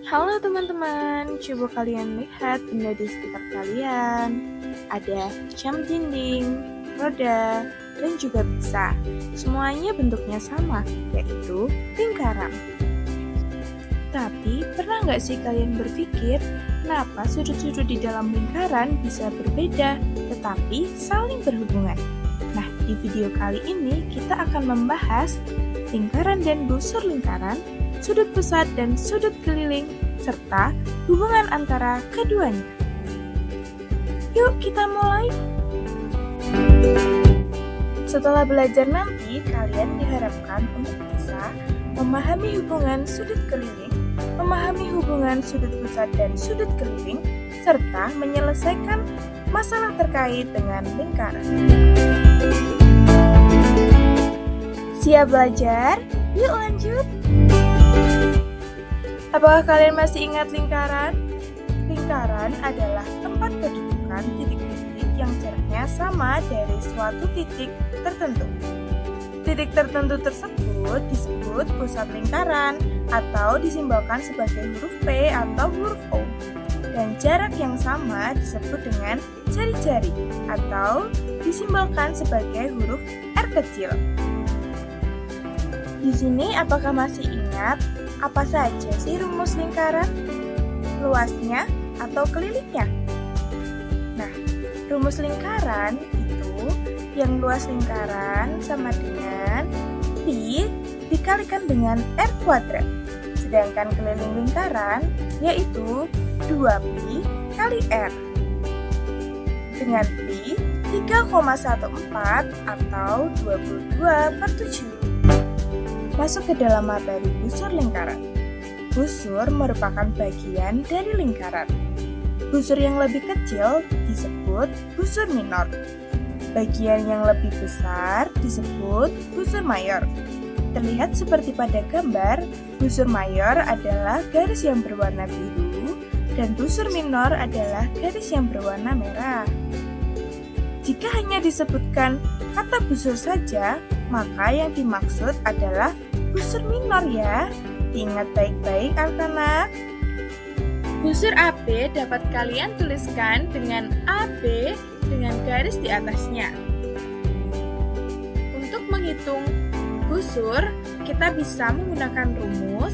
Halo teman-teman, coba kalian lihat benda di sekitar kalian. Ada jam dinding, roda, dan juga pizza. Semuanya bentuknya sama, yaitu lingkaran. Tapi, pernah nggak sih kalian berpikir, kenapa sudut-sudut di dalam lingkaran bisa berbeda, tetapi saling berhubungan? Nah, di video kali ini kita akan membahas lingkaran dan busur lingkaran, sudut pusat dan sudut keliling, serta hubungan antara keduanya. Yuk kita mulai! Setelah belajar nanti, kalian diharapkan untuk bisa memahami hubungan sudut keliling, memahami hubungan sudut pusat dan sudut keliling, serta menyelesaikan masalah terkait dengan lingkaran. Siap belajar? Yuk lanjut! Apakah kalian masih ingat lingkaran? Lingkaran adalah tempat kedudukan titik-titik yang jaraknya sama dari suatu titik tertentu. Titik tertentu tersebut disebut pusat lingkaran atau disimbolkan sebagai huruf P atau huruf O. Dan jarak yang sama disebut dengan jari-jari atau disimbolkan sebagai huruf R kecil. Di sini apakah masih ingat apa saja sih rumus lingkaran? Luasnya atau kelilingnya? Nah, rumus lingkaran itu yang luas lingkaran sama dengan Pi dikalikan dengan R kuadrat. Sedangkan keliling lingkaran yaitu 2Pi kali R. Dengan Pi 3,14 atau 22/7. Masuk ke dalam materi busur lingkaran. Busur merupakan bagian dari lingkaran. Busur yang lebih kecil disebut busur minor. Bagian yang lebih besar disebut busur mayor. Terlihat seperti pada gambar, busur mayor adalah garis yang berwarna biru dan busur minor adalah garis yang berwarna merah. Jika hanya disebutkan kata busur saja, maka yang dimaksud adalah busur minor ya. Diingat baik-baik anak-anak. Busur AB dapat kalian tuliskan dengan AB dengan garis di atasnya. Untuk menghitung busur, kita bisa menggunakan rumus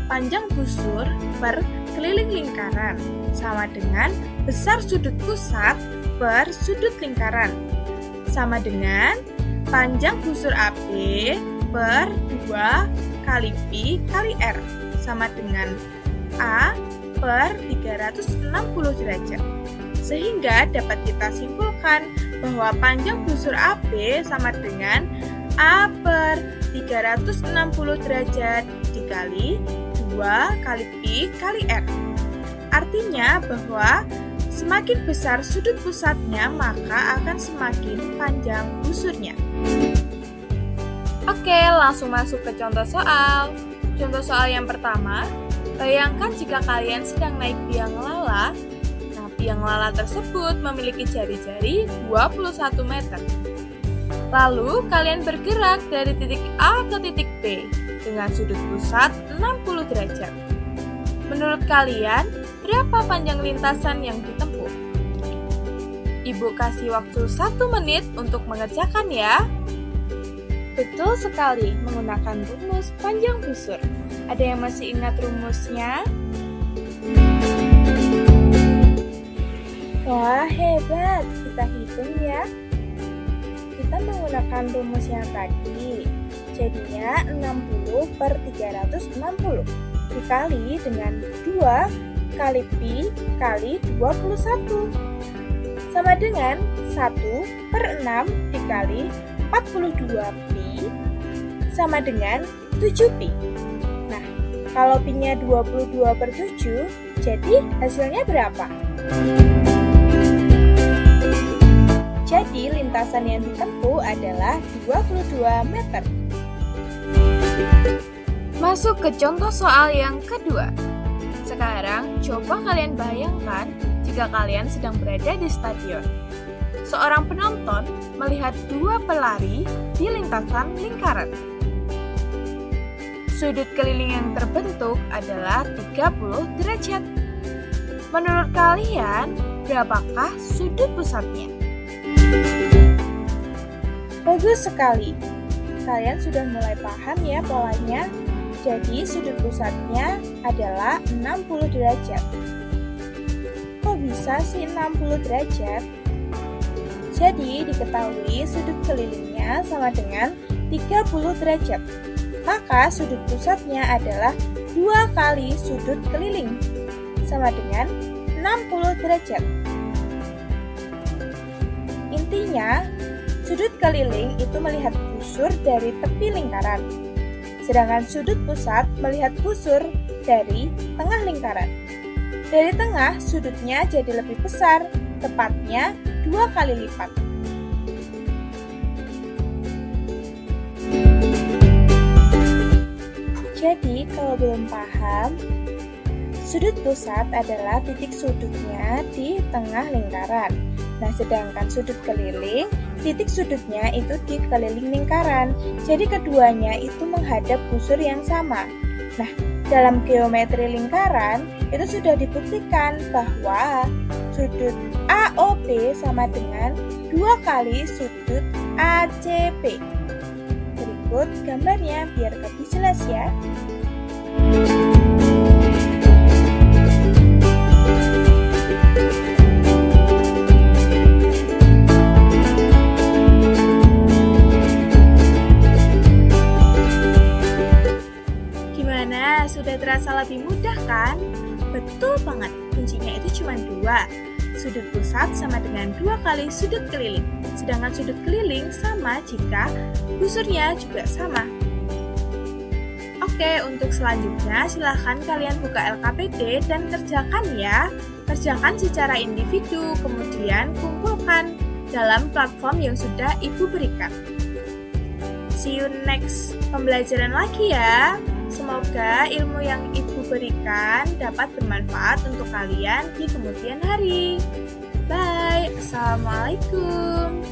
panjang busur per keliling lingkaran sama dengan besar sudut pusat per sudut lingkaran sama dengan panjang busur AB per 2 kali Pi kali R sama dengan A per 360 derajat. Sehingga dapat kita simpulkan bahwa panjang busur AB sama dengan A per 360 derajat dikali 2 kali Pi kali R. Artinya bahwa semakin besar sudut pusatnya, maka akan semakin panjang busurnya. Oke, langsung masuk ke contoh soal. Contoh soal yang pertama, bayangkan jika kalian sedang naik biang lala. Nah, biang lala tersebut memiliki jari-jari 21 meter. Lalu, kalian bergerak dari titik A ke titik B dengan sudut pusat 60 derajat. Menurut kalian, berapa panjang lintasan yang ditempuh? Ibu kasih waktu 1 menit untuk mengerjakan ya. Betul sekali, menggunakan rumus panjang busur. Ada yang masih ingat rumusnya? Wah, hebat. Kita hitung ya. Kita menggunakan rumus yang tadi. Jadinya 60 per 360 dikali dengan 2 kali Pi kali 21 sama dengan 1 per 6 dikali 42 Pi sama dengan 7 Pi. Nah, kalau Pi-nya 22/7, jadi hasilnya berapa? Jadi lintasan yang ditempuh adalah 22 meter. Masuk ke contoh soal yang kedua. Sekarang, coba kalian bayangkan jika kalian sedang berada di stadion. Seorang penonton melihat 2 pelari di lintasan lingkaran. Sudut keliling yang terbentuk adalah 30 derajat. Menurut kalian, berapakah sudut pusatnya? Bagus sekali. Kalian sudah mulai paham ya polanya? Jadi sudut pusatnya adalah 60 derajat. Kok bisa sih 60 derajat? Jadi diketahui sudut kelilingnya sama dengan 30 derajat. Maka sudut pusatnya adalah 2 kali sudut keliling, sama dengan 60 derajat. Intinya, sudut keliling itu melihat busur dari tepi lingkaran, sedangkan sudut pusat melihat busur dari tengah lingkaran. Dari tengah, sudutnya jadi lebih besar, tepatnya 2 kali lipat. Jadi, kalau belum paham, sudut pusat adalah titik sudutnya di tengah lingkaran. Nah, sedangkan sudut keliling, titik sudutnya itu di keliling lingkaran. Jadi, keduanya itu menghadap busur yang sama. Nah, dalam geometri lingkaran, itu sudah dibuktikan bahwa sudut AOB sama dengan 2 kali sudut ACB. Berikut gambarnya biar lebih jelas ya. Gimana? Sudah terasa lebih mudah kan? Betul banget, kuncinya itu cuma 2. Sudut pusat sama dengan 2 kali sudut keliling. Sedangkan sudut keliling sama jika busurnya juga sama. Oke, untuk selanjutnya silahkan kalian buka LKPD dan kerjakan ya. Kerjakan secara individu, kemudian kumpulkan dalam platform yang sudah Ibu berikan. See you next pembelajaran lagi ya. Semoga ilmu yang Ibu berikan dapat bermanfaat untuk kalian di kemudian hari. Bye. Assalamualaikum.